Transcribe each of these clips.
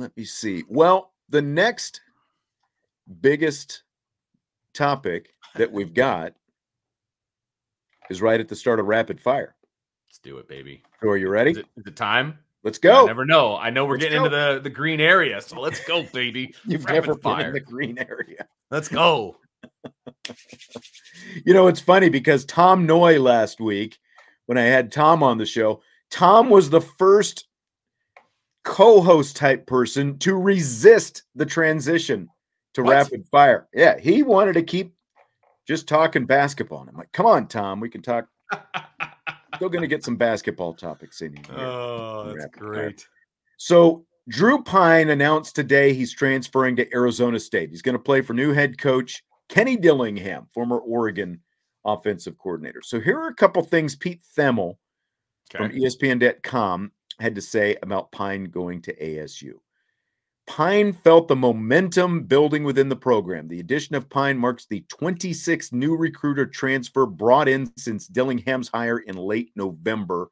let me see. Well, the next biggest topic that we've got is right at the start of rapid fire. Let's do it, baby. So are you ready? Is it time? Let's go. I never know. I know we're Let's getting go. into the green area, so let's go, baby. You've rapid never fire. been in the green area. Let's go. You know, it's funny because Tom Noy last week, when I had Tom on the show, Tom was the first co-host type person to resist the transition to rapid fire. Yeah, he wanted to keep just talking basketball. And I'm like, come on, Tom, we can talk. Still going to get some basketball topics in here. Oh, that's great. So Drew Pyne announced today he's transferring to Arizona State. He's going to play for new head coach Kenny Dillingham, former Oregon offensive coordinator. So here are a couple things Pete Themel from ESPN.com had to say about Pyne going to ASU. Pyne felt the momentum building within the program. The addition of Pyne marks the 26th new recruiter transfer brought in since Dillingham's hire in late November.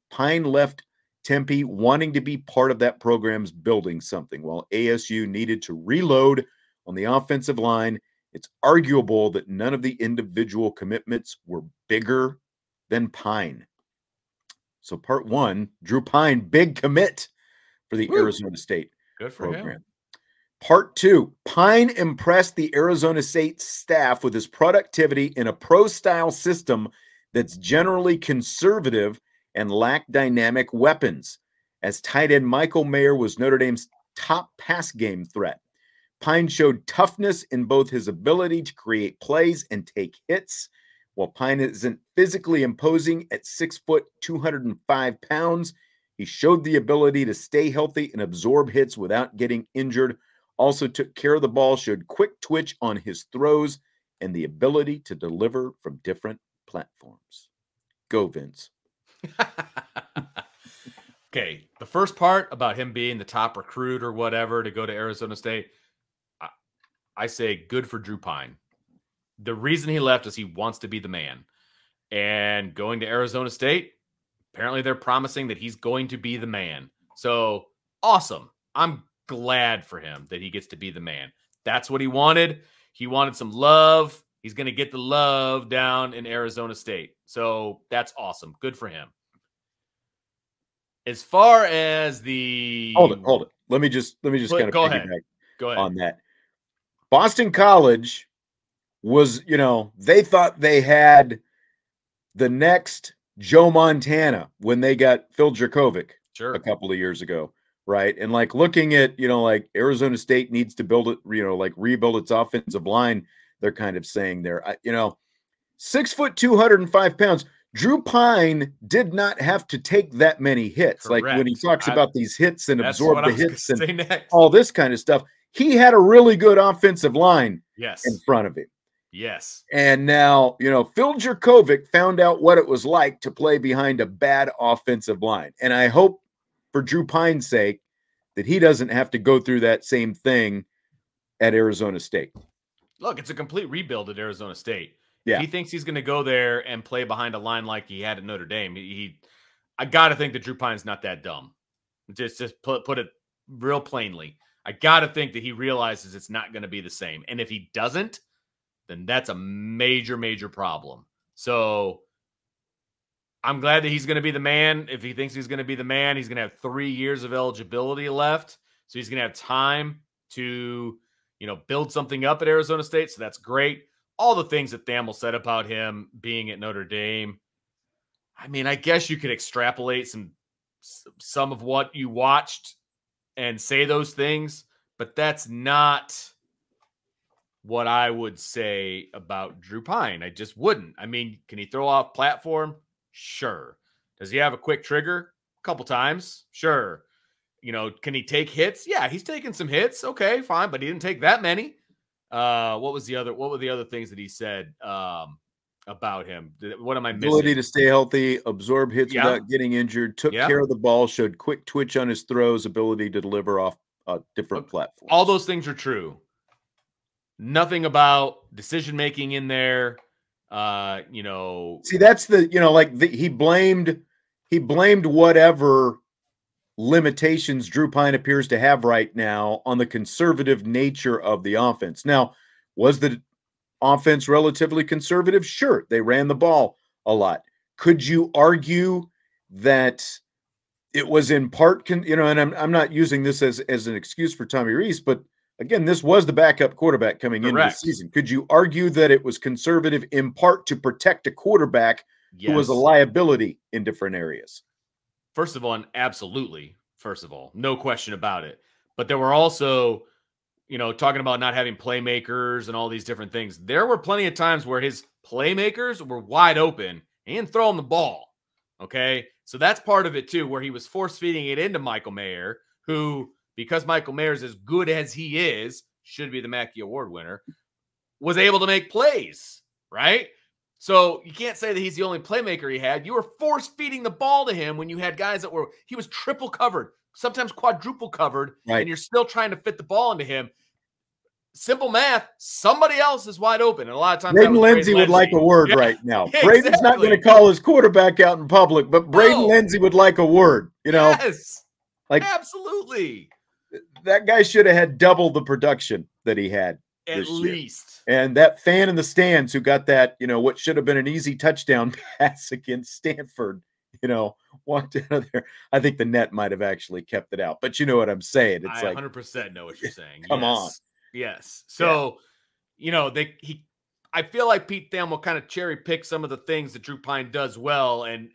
Pyne left Tempe wanting to be part of that program's building something, while ASU needed to reload on the offensive line. It's arguable that none of the individual commitments were bigger than Pyne. So part one, Drew Pyne, big commit for the Arizona State program. Part two, Pyne impressed the Arizona State staff with his productivity in a pro-style system that's generally conservative and lacked dynamic weapons. As tight end Michael Mayer was Notre Dame's top pass game threat. Pyne showed toughness in both his ability to create plays and take hits. While Pyne isn't physically imposing at 6 foot, 205 pounds, he showed the ability to stay healthy and absorb hits without getting injured. Also took care of the ball, showed quick twitch on his throws, and the ability to deliver from different platforms. Go, Vince. Okay, the first part about him being the top recruit or whatever to go to Arizona State, I say good for Drew Pyne. The reason he left is he wants to be the man. And going to Arizona State, apparently they're promising that he's going to be the man. So, awesome. I'm glad for him that he gets to be the man. That's what he wanted. He wanted some love. He's going to get the love down in Arizona State. So, that's awesome. Good for him. As far as the... Hold it. Let me just kind of go ahead on that. Boston College was, they thought they had the next Joe Montana when they got Phil Jerkovic a couple of years ago, right? And like looking at, like Arizona State needs to build it, like rebuild its offensive line. They're kind of saying there, 6 foot, 205 pounds. Drew Pyne did not have to take that many hits. Correct. Like when he talks about these hits and absorb the hits and next. all this kind of stuff, he had a really good offensive line in front of him. Yes. And now, Phil Jerkovic found out what it was like to play behind a bad offensive line. And I hope for Drew Pyne's sake that he doesn't have to go through that same thing at Arizona State. Look, it's a complete rebuild at Arizona State. Yeah. If he thinks he's going to go there and play behind a line like he had at Notre Dame, I got to think that Drew Pyne's not that dumb. Just put it real plainly. I got to think that he realizes it's not going to be the same. And if he doesn't, then that's a major, major problem. So I'm glad that he's going to be the man. If he thinks he's going to be the man, he's going to have 3 years of eligibility left. So he's going to have time to, build something up at Arizona State. So that's great. All the things that Thamel said about him being at Notre Dame. I mean, I guess you could extrapolate some of what you watched and say those things, but that's not what I would say about Drew Pyne. I just wouldn't. I mean, can he throw off platform? Sure. Does he have a quick trigger? A couple times? Sure. Can he take hits? Yeah, he's taken some hits. Okay, fine, but he didn't take that many. What were the other things that he said about him? What am I missing? Ability to stay healthy, absorb hits without getting injured, took care of the ball, showed quick twitch on his throws, ability to deliver off different platforms. All those things are true. Nothing about decision making in there. See, that's he blamed whatever limitations Drew Pyne appears to have right now on the conservative nature of the offense. Now, was the offense relatively conservative? Sure, they ran the ball a lot. Could you argue that it was in part, and I'm not using this as an excuse for Tommy Rees, but again, this was the backup quarterback coming into the Correct. season. Could you argue that it was conservative in part to protect a quarterback who was a Yes. liability in different areas? First of all, absolutely. First of all, no question about it. But there were also, talking about not having playmakers and all these different things. There were plenty of times where his playmakers were wide open and throwing the ball. Okay. So that's part of it too, where he was force feeding it into Michael Mayer, who, because Michael Mayer is as good as he is, should be the Mackey Award winner, was able to make plays, right? So you can't say that he's the only playmaker he had. You were force feeding the ball to him when you had guys that he was triple covered, sometimes quadruple covered, Right. and you're still trying to fit the ball into him. Simple math, somebody else is wide open. And a lot of times Braden Lindsey would like a word right now. Yeah, Braden's not going to call his quarterback out in public, but Braden Lindsey would like a word, Yes, like absolutely. That guy should have had double the production that he had. At least. And that fan in the stands who got that, what should have been an easy touchdown pass against Stanford, walked out of there. I think the net might have actually kept it out, but you know what I'm saying. It's I like 100% know what you're saying. Come on. Yes. So, I feel like Pete Thamel kind of cherry picked some of the things that Drew Pyne does well and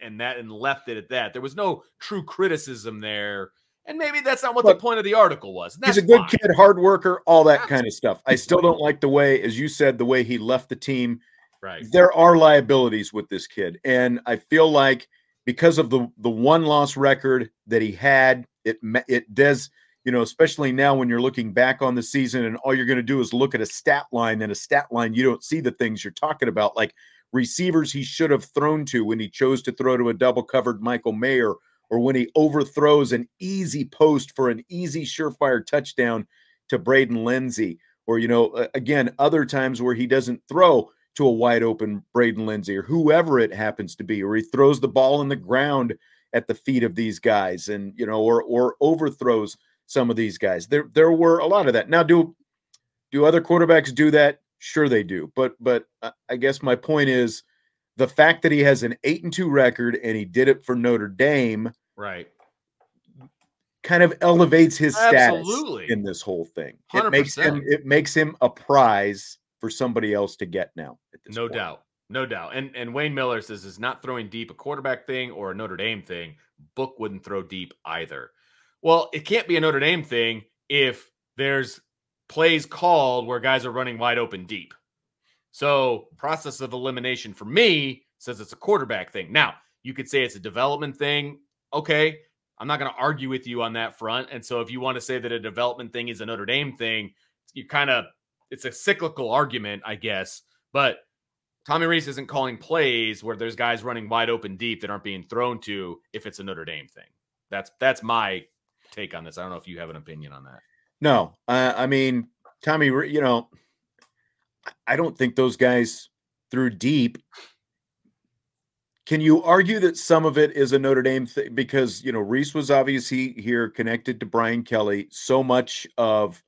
left it at that. There was no true criticism there. And maybe that's not what the point of the article was. He's a good kid, hard worker, all that kind of stuff. I still don't like the way, as you said, the way he left the team. Right. There are liabilities with this kid. And I feel like because of the one-loss record that he had, it does, especially now when you're looking back on the season and all you're going to do is look at a stat line, and a stat line, you don't see the things you're talking about, like receivers he should have thrown to when he chose to throw to a double-covered Michael Mayer, or when he overthrows an easy post for an easy surefire touchdown to Braden Lindsey, or, again, other times where he doesn't throw to a wide open Braden Lindsey or whoever it happens to be, or he throws the ball in the ground at the feet of these guys and, or overthrows some of these guys. There were a lot of that. Now, do other quarterbacks do that? Sure they do. But I guess my point is, the fact that he has an 8-2 record and he did it for Notre Dame, right, kind of elevates his status Absolutely. in this whole thing. 100%. It makes him a prize for somebody else to get now. At this No point. doubt. No doubt. And Wayne Miller says is not throwing deep a quarterback thing or a Notre Dame thing. Book wouldn't throw deep either. Well, it can't be a Notre Dame thing if there's plays called where guys are running wide open deep. So process of elimination for me says it's a quarterback thing. Now, you could say it's a development thing. Okay, I'm not going to argue with you on that front. And so if you want to say that a development thing is a Notre Dame thing, it's a cyclical argument, I guess. But Tommy Rees isn't calling plays where there's guys running wide open deep that aren't being thrown to if it's a Notre Dame thing. That's my take on this. I don't know if you have an opinion on that. No, I mean, Tommy, I don't think those guys threw deep. Can you argue that some of it is a Notre Dame thing? Because, Rees was obviously here connected to Brian Kelly. So much of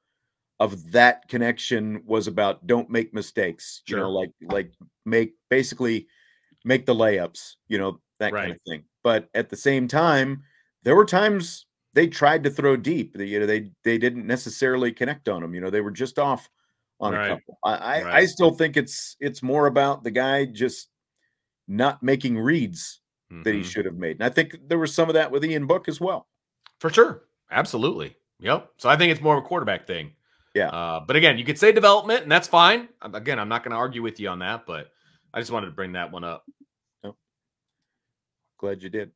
that connection was about don't make mistakes, Sure. like basically make the layups, that kind of thing. But at the same time, there were times they tried to throw deep. They didn't necessarily connect on them. They were just off on a couple. I still think it's more about the guy just not making reads that he should have made. And I think there was some of that with Ian Book as well. For sure. Absolutely. Yep. So I think it's more of a quarterback thing. Yeah. But again, you could say development, and that's fine. Again, I'm not going to argue with you on that, but I just wanted to bring that one up. Oh. Glad you did.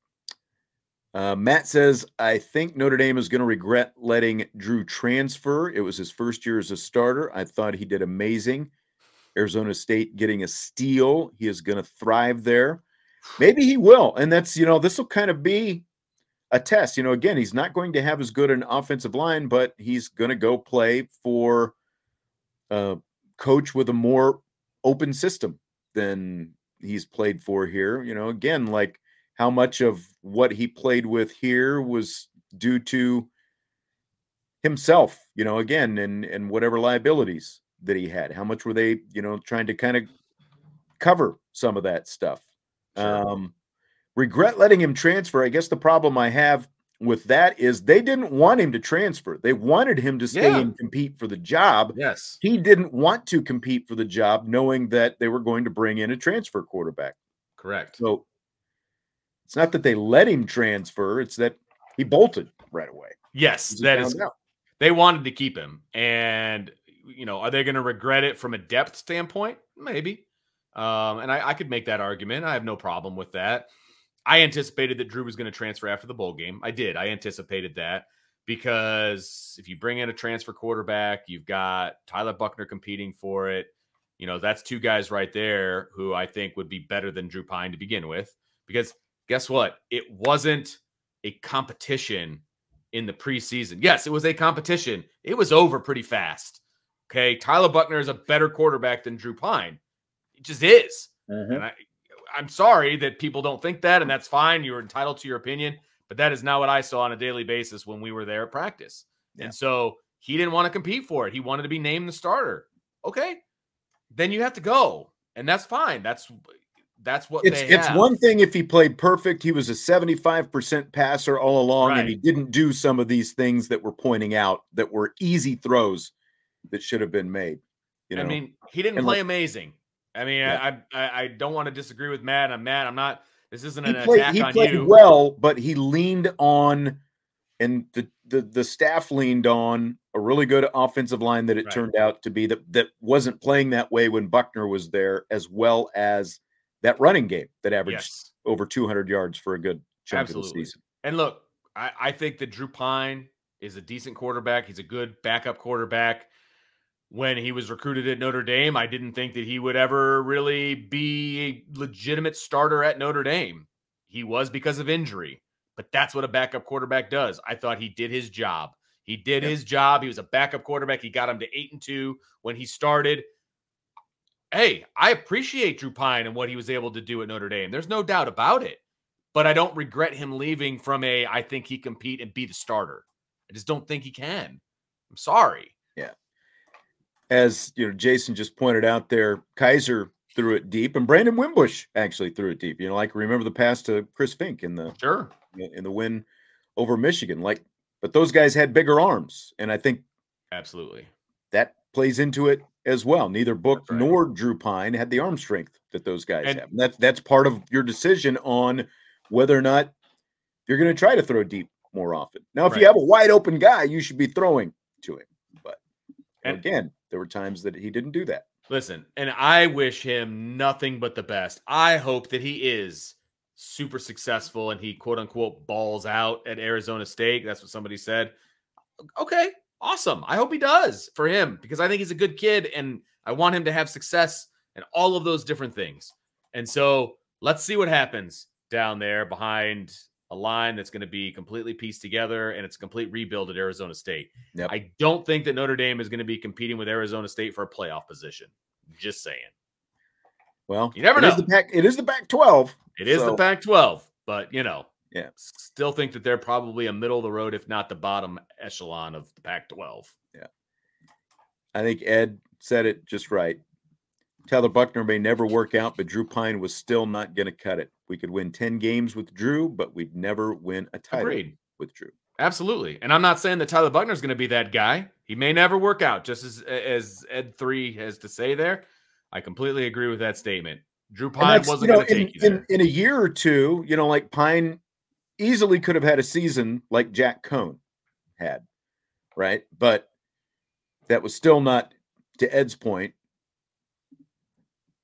Matt says, I think Notre Dame is going to regret letting Drew transfer. It was his first year as a starter. I thought he did amazing. Arizona State getting a steal. He is going to thrive there. Maybe he will. And that's, this will kind of be a test. Again, he's not going to have as good an offensive line, but he's going to go play for a coach with a more open system than he's played for here. Again, like how much of what he played with here was due to himself, again, and whatever liabilities that he had. How much were they, trying to kind of cover some of that stuff? Sure. Regret letting him transfer. I guess the problem I have with that is they didn't want him to transfer. They wanted him to stay Yeah. and compete for the job. Yes. He didn't want to compete for the job, knowing that they were going to bring in a transfer quarterback. Correct. So it's not that they let him transfer, it's that he bolted right away. Yes, He that found is. out. They wanted to keep him, and are they going to regret it from a depth standpoint? Maybe. And I could make that argument. I have no problem with that. I anticipated that Drew was going to transfer after the bowl game. I did. I anticipated that because if you bring in a transfer quarterback, you've got Tyler Buckner competing for it. That's two guys right there who I think would be better than Drew Pyne to begin with. Because guess what? It wasn't a competition in the preseason. Yes, it was a competition. It was over pretty fast. Okay. Tyler Buckner is a better quarterback than Drew Pyne. It just is. Mm-hmm. And I'm sorry that people don't think that, and that's fine. You're entitled to your opinion, but that is not what I saw on a daily basis when we were there at practice. Yeah. And so he didn't want to compete for it. He wanted to be named the starter. Okay. Then you have to go, and that's fine. That's what it's one thing if he played perfect. He was a 75% passer all along, right. And he didn't do some of these things that we're pointing out that were easy throws that should have been made. I mean, he didn't play amazing. I mean, yeah. I don't want to disagree with Matt. I'm Matt. I'm not. This isn't an attack on you. He played well, but he leaned on, and the staff leaned on a really good offensive line that it turned out to be that wasn't playing that way when Buckner was there, as well as that running game that averaged over 200 yards for a good chunk of the season. And look, I think that Drew Pyne is a decent quarterback. He's a good backup quarterback. When he was recruited at Notre Dame, I didn't think that he would ever really be a legitimate starter at Notre Dame. He was because of injury, but that's what a backup quarterback does. I thought he did his job. He did his job. He was a backup quarterback. He got him to 8-2 when he started. Hey, I appreciate Drew Pyne and what he was able to do at Notre Dame. There's no doubt about it, but I don't regret him leaving from I think he compete and be the starter. I just don't think he can. I'm sorry. Yeah. As Jason just pointed out there, Kaiser threw it deep, and Brandon Wimbush actually threw it deep. Remember the pass to Chris Fink in the win over Michigan. But those guys had bigger arms, and I think absolutely that plays into it as well. Neither Book nor Drew Pyne had the arm strength that those guys have. And that's part of your decision on whether or not you're going to try to throw deep more often. Now, if you have a wide open guy, you should be throwing to him. But again, there were times that he didn't do that. Listen, and I wish him nothing but the best. I hope that he is super successful and he, quote unquote, balls out at Arizona State. That's what somebody said. Okay, awesome. I hope he does for him because I think he's a good kid and I want him to have success and all of those different things. And so let's see what happens down there behind a line that's going to be completely pieced together, and it's a complete rebuild at Arizona State. Yep. I don't think that Notre Dame is going to be competing with Arizona State for a playoff position. Just saying. Well, you never know. It is the Pac-12. It is the Pac-12, but still think that they're probably a middle of the road, if not the bottom echelon of the Pac-12. Yeah. I think Ed said it just right. Tyler Buckner may never work out, but Drew Pyne was still not going to cut it. We could win 10 games with Drew, but we'd never win a title with Drew. Absolutely. And I'm not saying that Tyler Buckner is going to be that guy. He may never work out, just as Ed 3 has to say there. I completely agree with that statement. Drew Pyne wasn't going to take you there. In a year or two, Pyne easily could have had a season like Jack Cohn had, right? But that was still not, to Ed's point,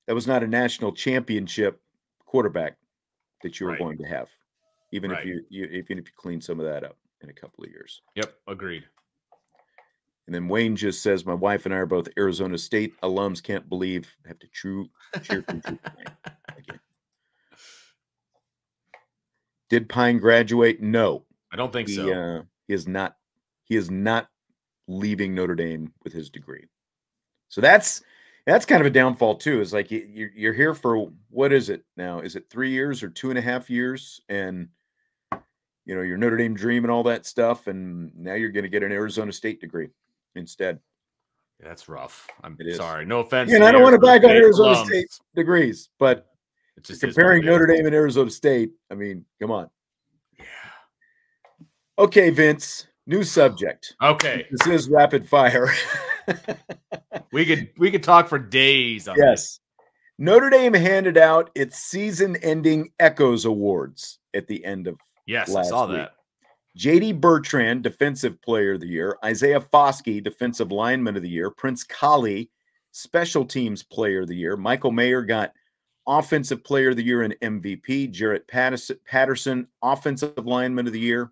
that was not a national championship quarterback that you were going to have, even if you clean some of that up in a couple of years. Yep, agreed. And then Wayne just says, my wife and I are both Arizona State alums. Can't believe I have to cheer for Drew Pyne again. Did Pyne graduate? No, I don't think so. He is not. He is not leaving Notre Dame with his degree. So that's kind of a downfall too. Is like you're here for, what is it now? Is it 3 years or 2.5 years? And your Notre Dame dream and all that stuff, and now you're going to get an Arizona State degree instead. Yeah, that's rough. I'm It is. sorry. No offense Again, to I the don't want to Arizona back on State Arizona alums. State degrees, but It just comparing Notre Dame and Arizona State, I mean, come on. Yeah. Okay, Vince, new subject. Okay. This is rapid fire. we could talk for days on yes. this. Notre Dame handed out its season-ending Echoes Awards at the end of Yes, last I saw week. that. J.D. Bertrand, Defensive Player of the Year. Isaiah Foskey, Defensive Lineman of the Year. Prince Kollie, Special Teams Player of the Year. Michael Mayer got Offensive Player of the Year and MVP. Jarrett Patterson, Offensive Lineman of the Year.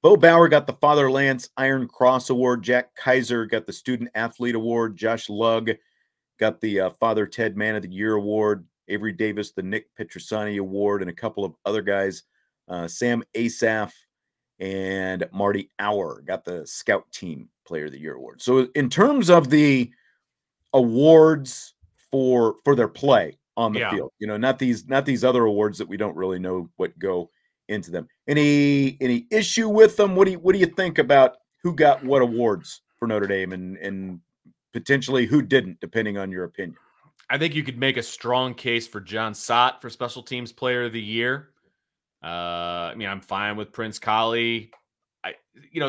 Bo Bauer got the Father Lance Iron Cross Award. Jack Kaiser got the Student Athlete Award. Josh Lugg got the Father Ted Man of the Year Award. Avery Davis, the Nick Petrosani Award, and a couple of other guys. Sam Asaf and Marty Auer got the Scout Team Player of the Year Award. So in terms of the awards for their play on the field, not these other awards that we don't really know what go into them. Any issue with them? What do you think about who got what awards for Notre Dame and potentially who didn't, depending on your opinion? I think you could make a strong case for John Sott for Special Teams Player of the Year. I mean, I'm fine with Prince Kollie.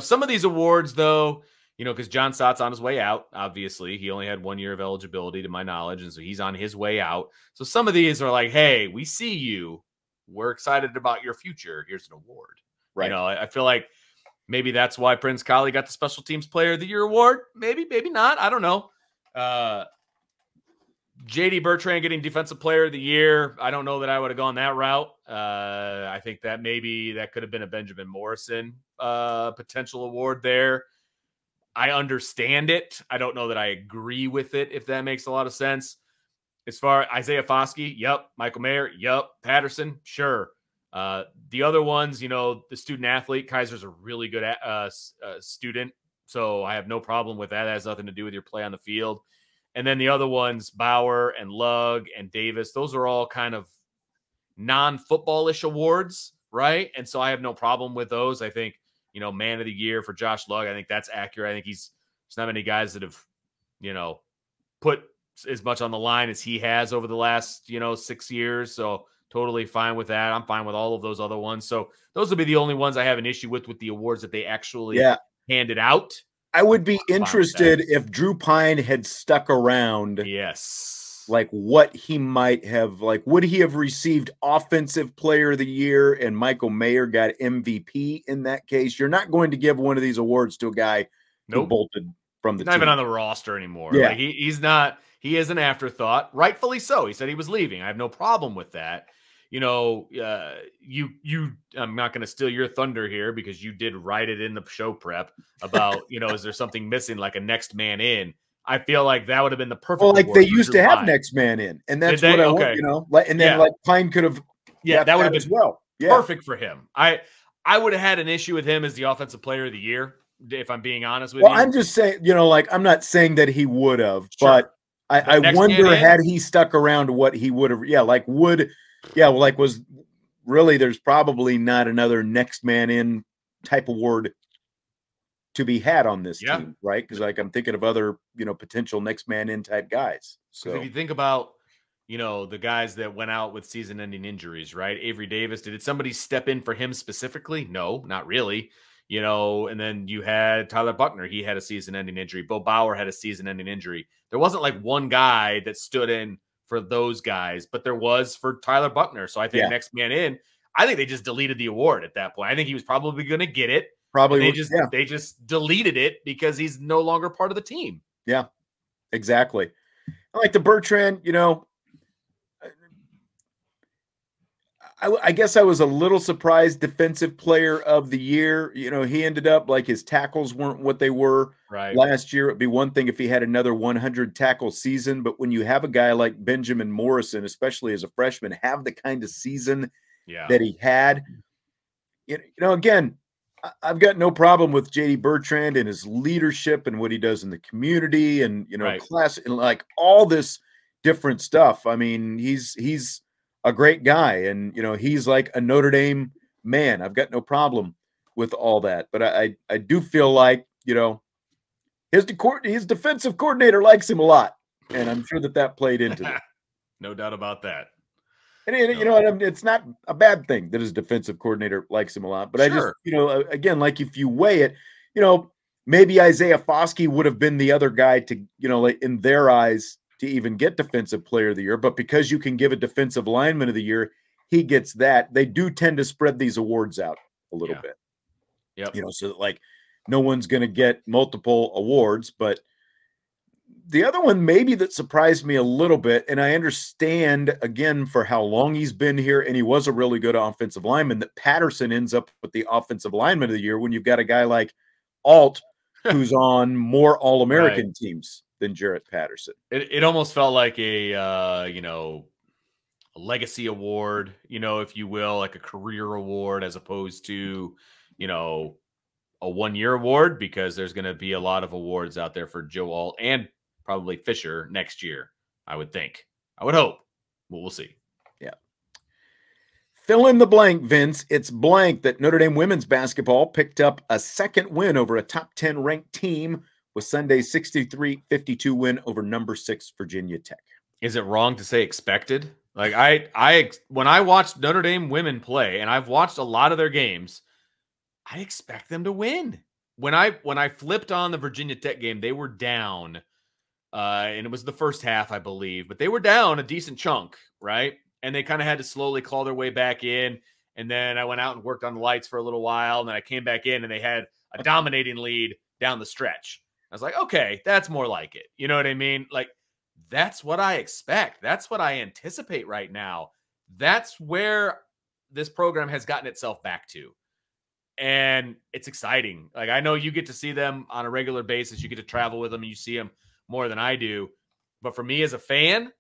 Some of these awards, though, because John Sott's on his way out, obviously. He only had 1 year of eligibility, to my knowledge, and so he's on his way out. So some of these are like, hey, we see you. We're excited about your future. Here's an award. Right. I feel like maybe that's why Prince Kollie got the Special Teams Player of the Year award. Maybe not. I don't know. J.D. Bertrand getting Defensive Player of the Year. I don't know that I would have gone that route. I think that maybe that could have been a Benjamin Morrison potential award there. I understand it. I don't know that I agree with it, if that makes a lot of sense. As far as Isaiah Foskey, yep. Michael Mayer, yep. Patterson, sure. The other ones, the student athlete, Kaiser's a really good student, so I have no problem with that. That has nothing to do with your play on the field. And then the other ones, Bauer and Lugg and Davis, those are all kind of non-football-ish awards, right? And so I have no problem with those. I think, Man of the Year for Josh Lugg, I think that's accurate. I think there's not many guys that have, put as much on the line as he has over the last, 6 years. So totally fine with that. I'm fine with all of those other ones. So those would be the only ones I have an issue with the awards that they actually handed out. I would be interested if Drew Pyne had stuck around. Yes. Like what he might have, would he have received Offensive Player of the Year and Michael Mayer got MVP in that case? You're not going to give one of these awards to a guy who bolted from the team. Not even on the roster anymore. Yeah. He's not, he is an afterthought, rightfully so. He said he was leaving. I have no problem with that. I'm not going to steal your thunder here because you did write it in the show prep about, is there something missing like a next man in? I feel like that would have been the perfect. Well, like they used to have next man in, and that's what I want, and then Pyne could have, that would have been as well. Perfect for him. I would have had an issue with him as the Offensive Player of the Year, if I'm being honest with you. I'm just saying, I'm not saying that he would have, but I wonder had he stuck around what he would have. Was really there's probably not another next man in type award to be had on this team, right? Because I'm thinking of other, potential next man in type guys. So if you think about, the guys that went out with season-ending injuries, right? Avery Davis, did somebody step in for him specifically? No, not really. And then you had Tyler Buckner. He had a season-ending injury. Bo Bauer had a season-ending injury. There wasn't like one guy that stood in for those guys, but there was for Tyler Buckner. So I think next man in, I think they just deleted the award at that point. I think he was probably going to get it. Probably they just deleted it because he's no longer part of the team. Yeah, exactly. I like the Bertrand, I guess I was a little surprised Defensive Player of the Year. He ended up like his tackles weren't what they were last year. It'd be one thing if he had another 100 tackle season, but when you have a guy like Benjamin Morrison, especially as a freshman, have the kind of season that he had, again, I've got no problem with J.D. Bertrand and his leadership and what he does in the community and, class and like all this different stuff. I mean, he's a great guy. And, he's like a Notre Dame man, I've got no problem with all that. But I do feel like, his defensive coordinator likes him a lot, and I'm sure that played into it. No doubt about that. And it's not a bad thing that his defensive coordinator likes him a lot. But Sure. I just, again, like if you weigh it, maybe Isaiah Foskey would have been the other guy to, like in their eyes, to even get defensive player of the year. But because you can give a defensive lineman of the year, he gets that. They do tend to spread these awards out a little bit. Yep. So that like no one's going to get multiple awards. But the other one maybe that surprised me a little bit, and I understand, again, for how long he's been here, and he was a really good offensive lineman, that Patterson ends up with the offensive lineman of the year when you've got a guy like Alt who's on more All-American teams than Jarrett Patterson. It almost felt like a legacy award, if you will, like a career award, as opposed to, a one-year award, because there's going to be a lot of awards out there for Joe Alt and probably Fisher next year, I would think. I would hope. Well, we'll see. Yeah. Fill in the blank, Vince. It's blank that Notre Dame women's basketball picked up a second win over a top 10 ranked team with Sunday's 63-52 win over number 6 Virginia Tech. Is it wrong to say expected? Like when I watched Notre Dame women play, and I've watched a lot of their games, I expect them to win. When I flipped on the Virginia Tech game, they were down, and it was the first half, I believe, but they were down a decent chunk, right? And they kind of had to slowly claw their way back in. And then I went out and worked on the lights for a little while, and then I came back in, and they had a dominating lead down the stretch. I was like, okay, that's more like it. You know what I mean? Like, that's what I expect. That's what I anticipate right now. That's where this program has gotten itself back to. And it's exciting. Like, I know you get to see them on a regular basis. You get to travel with them, and you see them more than I do. But for me as a fan,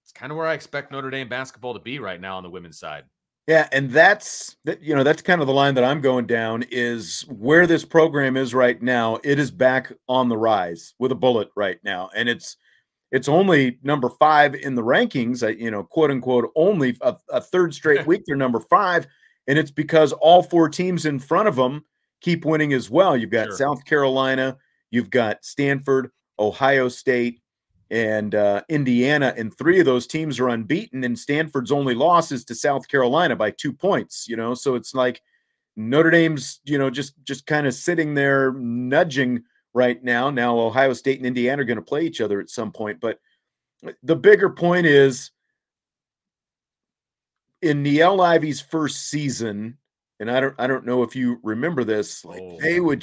it's kind of where I expect Notre Dame basketball to be right now on the women's side. Yeah, and that's kind of the line that I'm going down, is where this program is right now. It is back on the rise with a bullet right now. And it's only number 5 in the rankings, quote unquote, only a third straight week they're number 5. And it's because all 4 teams in front of them keep winning as well. You've got South Carolina, you've got Stanford, Ohio State, and Indiana, and 3 of those teams are unbeaten, and Stanford's only loss is to South Carolina by 2 points, so it's like Notre Dame's, just kind of sitting there nudging right now. Now Ohio State and Indiana are going to play each other at some point, but the bigger point is, in Niele Ivy's first season, and I don't know if you remember this, like they would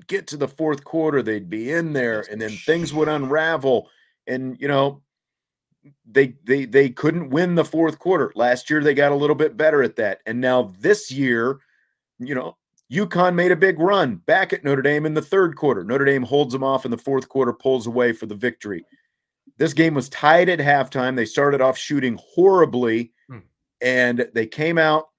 get to the fourth quarter, they'd be in there, and then things would unravel, and they couldn't win the fourth quarter. Last year they got a little bit better at that, and now this year, UConn made a big run back at Notre Dame in the third quarter. Notre Dame holds them off in the fourth quarter, pulls away for the victory. This game was tied at halftime. They started off shooting horribly, and they came out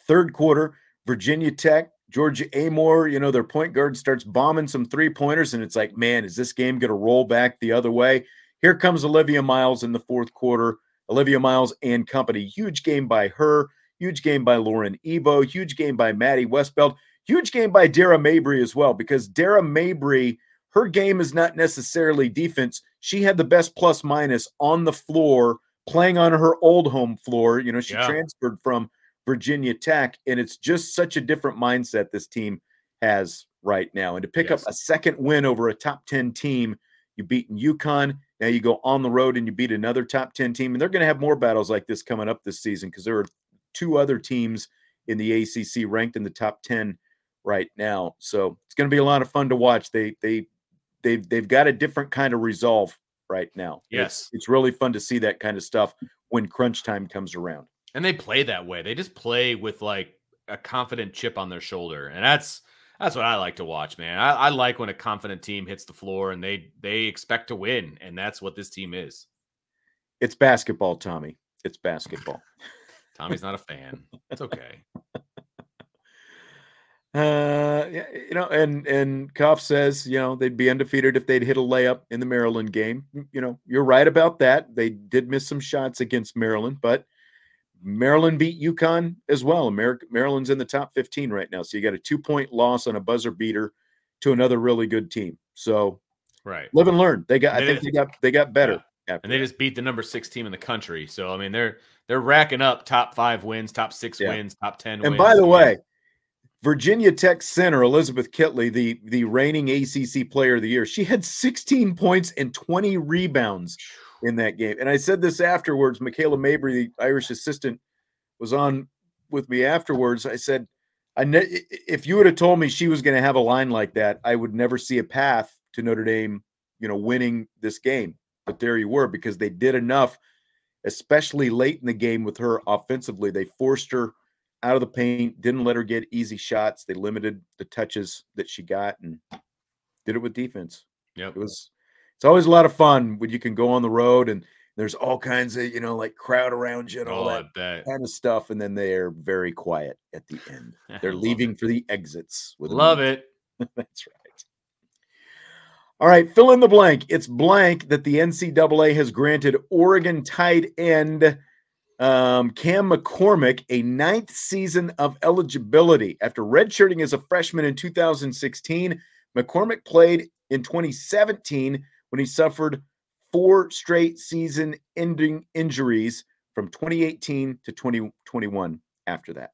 third quarter. Virginia Tech, Georgia Amore, their point guard starts bombing some 3-pointers, and it's like, man, is this game going to roll back the other way? Here comes Olivia Miles in the fourth quarter. Olivia Miles and company. Huge game by her. Huge game by Lauren Ebo. Huge game by Maddie Westbeld. Huge game by Dara Mabry as well, because Dara Mabry, her game is not necessarily defense. She had the best plus-minus on the floor, playing on her old home floor. She transferred from Virginia Tech, and it's just such a different mindset this team has right now. And to pick up a second win over a top 10 team, you beat UConn. Now you go on the road and you beat another top 10 team, and they're going to have more battles like this coming up this season, because there are 2 other teams in the ACC ranked in the top 10 right now. So it's going to be a lot of fun to watch. They've got a different kind of resolve right now. Yes, it's really fun to see that kind of stuff when crunch time comes around. And they play that way. They just play with like a confident chip on their shoulder. And that's what I like to watch, man. I like when a confident team hits the floor and they expect to win. And that's what this team is. It's basketball, Tommy. It's basketball. Tommy's not a fan. It's okay. And Koff says, they'd be undefeated if they'd hit a layup in the Maryland game. You're right about that. They did miss some shots against Maryland, but Maryland beat UConn as well. Maryland's in the top 15 right now. So you got a 2-point loss on a buzzer beater to another really good team. So right, live and learn. I think they got better. Yeah. And they just beat the number 6 team in the country. So I mean, they're racking up top 5 wins, top 6 wins, top 10 wins. And by the way, Virginia Tech center Elizabeth Kitley, the reigning ACC player of the year, she had 16 points and 20 rebounds in that game. And I said this afterwards. Michaela Mabry, the Irish assistant, was on with me afterwards. I said, if you would have told me she was going to have a line like that, I would never see a path to Notre Dame, winning this game. But there you were, because they did enough, especially late in the game with her offensively. They forced her out of the paint, didn't let her get easy shots. They limited the touches that she got and did it with defense. Yep. It's always a lot of fun when you can go on the road and there's all kinds of, like crowd around you and all that kind of stuff. And then they're very quiet at the end. They're leaving for the exits. Love it. That's right. All right, fill in the blank. It's blank that the NCAA has granted Oregon tight end Cam McCormick a 9th season of eligibility. After redshirting as a freshman in 2016, McCormick played in 2017 when he suffered 4 straight season-ending injuries from 2018 to 2021 after that.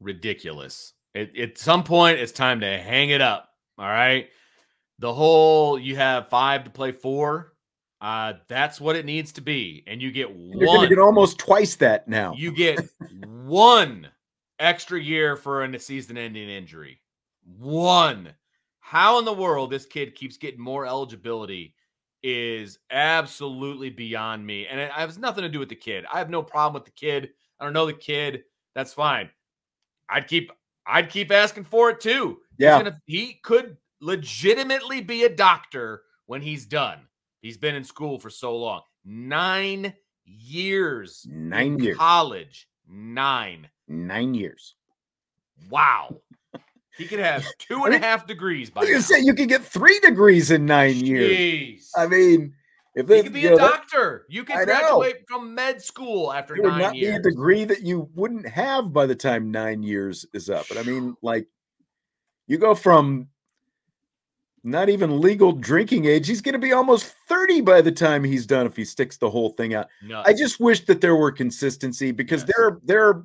Ridiculous. At some point, it's time to hang it up, all right? The whole you have 5 to play 4, that's what it needs to be. And you get one. You're going to get almost twice that now. You get 1 extra year for a season-ending injury. 1. How in the world this kid keeps getting more eligibility is absolutely beyond me. And it has nothing to do with the kid. I have no problem with the kid. I don't know the kid. That's fine. I'd keep asking for it too. Yeah. He could legitimately be a doctor when he's done. He's been in school for so long. 9 years. 9 years. College. 9 years. Wow. He could have 2.5 degrees by now. You say you could get 3 degrees in 9 years. I mean, if he could be a doctor. You could graduate from med school after 9 years. It would not be a degree that you wouldn't have by the time 9 years is up. But I mean, like, you go from not even legal drinking age. He's going to be almost 30 by the time he's done if he sticks the whole thing out. Nuts. I just wish that there were consistency, because there are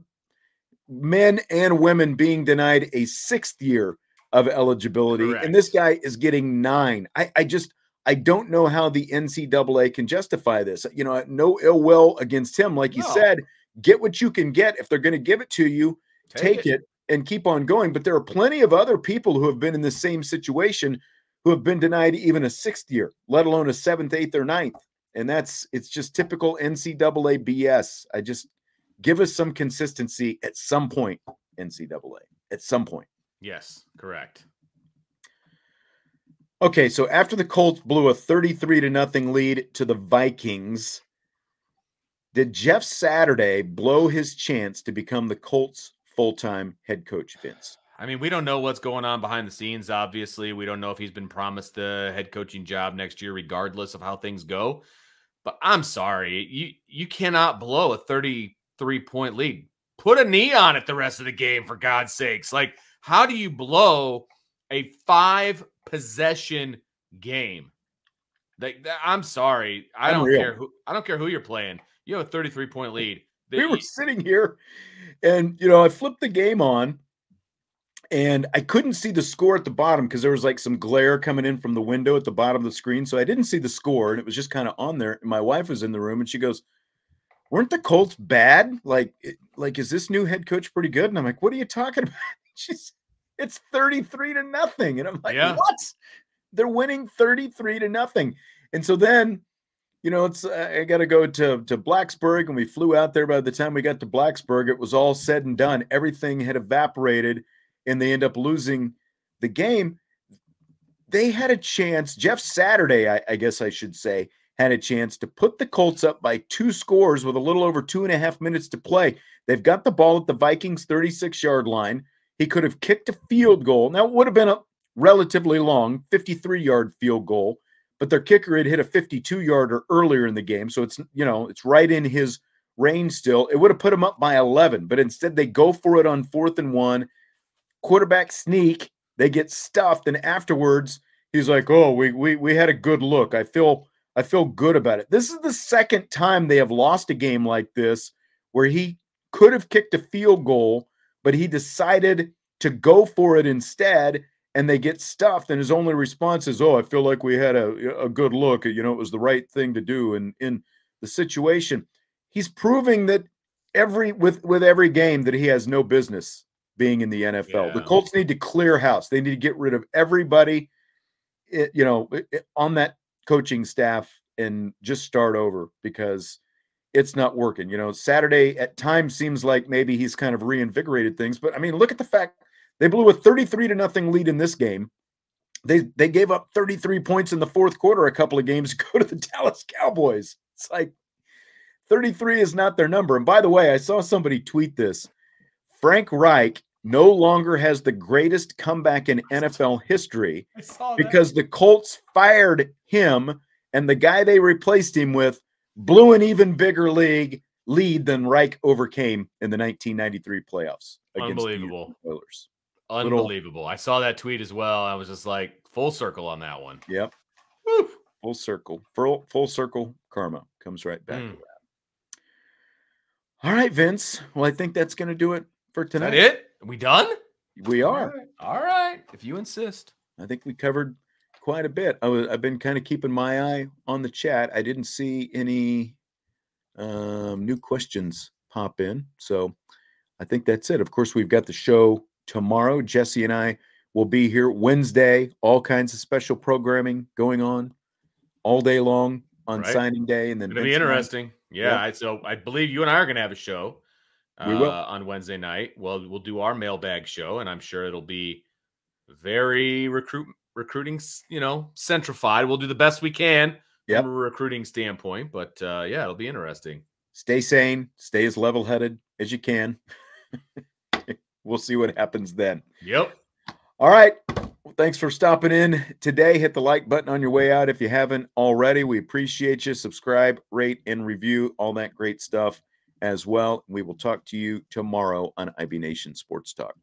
men and women being denied a 6th year of eligibility. Correct. And this guy is getting 9. I don't know how the NCAA can justify this. No ill will against him. Like you said, get what you can get. If they're going to give it to you, take it and keep on going. But there are plenty of other people who have been in the same situation who have been denied even a 6th year, let alone a 7th, 8th, or 9th. And it's just typical NCAA BS. Give us some consistency at some point, NCAA, at some point. Yes, correct. Okay, so after the Colts blew a 33-0 lead to the Vikings, did Jeff Saturday blow his chance to become the Colts' full-time head coach, Vince? I mean, we don't know what's going on behind the scenes, obviously. We don't know if he's been promised the head coaching job next year, regardless of how things go. But I'm sorry, you cannot blow a 33-point lead. Put a knee on it the rest of the game, for God's sakes. Like, how do you blow a 5-possession game? I'm sorry. I don't care who you're playing. You have a 33-point lead. We were sitting here, and I flipped the game on, and I couldn't see the score at the bottom because there was like some glare coming in from the window at the bottom of the screen. So I didn't see the score, and it was just kind of on there. And my wife was in the room, and she goes, "Weren't the Colts bad? Like, is this new head coach pretty good?" And I'm like, "What are you talking about?" It's 33-0. And I'm like, What? They're winning 33-0. And so then, I got to go to Blacksburg, and we flew out there. By the time we got to Blacksburg, it was all said and done. Everything had evaporated, and they end up losing the game. They had a chance. Jeff Saturday, I guess I should say, had a chance to put the Colts up by 2 scores with a little over 2.5 minutes to play. They've got the ball at the Vikings' 36-yard line. He could have kicked a field goal. Now, it would have been a relatively long 53-yard field goal, but their kicker had hit a 52-yarder earlier in the game. So it's right in his range still, it would have put them up by 11. But instead, they go for it on 4th and 1. Quarterback sneak. They get stuffed, and afterwards, he's like, "Oh, we had a good look. I feel good about it." This is the second time they have lost a game like this where he could have kicked a field goal, but he decided to go for it instead, and they get stuffed, and his only response is, "Oh, I feel like we had a good look. You know, it was the right thing to do in the situation." He's proving that with every game that he has no business being in the NFL. The Yeah. Colts need to clear house. They need to get rid of everybody, on that coaching staff and just start over because it's not working. Saturday at times seems like maybe he's kind of reinvigorated things, but I mean, look at the fact they blew a 33-0 lead in this game. They gave up 33 points in the fourth quarter a couple of games ago to the Dallas Cowboys. It's like 33 is not their number. And by the way, I saw somebody tweet this. Frank Reich no longer has the greatest comeback in NFL history because the Colts fired him, and the guy they replaced him with blew an even bigger lead than Reich overcame in the 1993 playoffs against Unbelievable. the Oilers. Unbelievable. I saw that tweet as well. I was just like, full circle on that one. Yep. Woo. Full circle. Full circle karma comes right back around. All right, Vince. Well, I think that's going to do it for tonight. Is that it? Are we done? We are. All right. If you insist. I think we covered quite a bit. I've been kind of keeping my eye on the chat. I didn't see any new questions pop in. So I think that's it. Of course, we've got the show tomorrow. Jesse and I will be here Wednesday. All kinds of special programming going on all day long on signing day. And then it's going to be interesting. Yeah. So I believe you and I are going to have a show we will on Wednesday night. Well, we'll do our mailbag show, and I'm sure it'll be very recruiting, centrified. We'll do the best we can from a recruiting standpoint, but yeah, it'll be interesting. Stay sane, stay as level-headed as you can. We'll see what happens then. Yep. All right. Well, thanks for stopping in today. Hit the like button on your way out if you haven't already. We appreciate you. Subscribe, rate, and review, all that great stuff as well. We will talk to you tomorrow on IB Nation Sports Talk.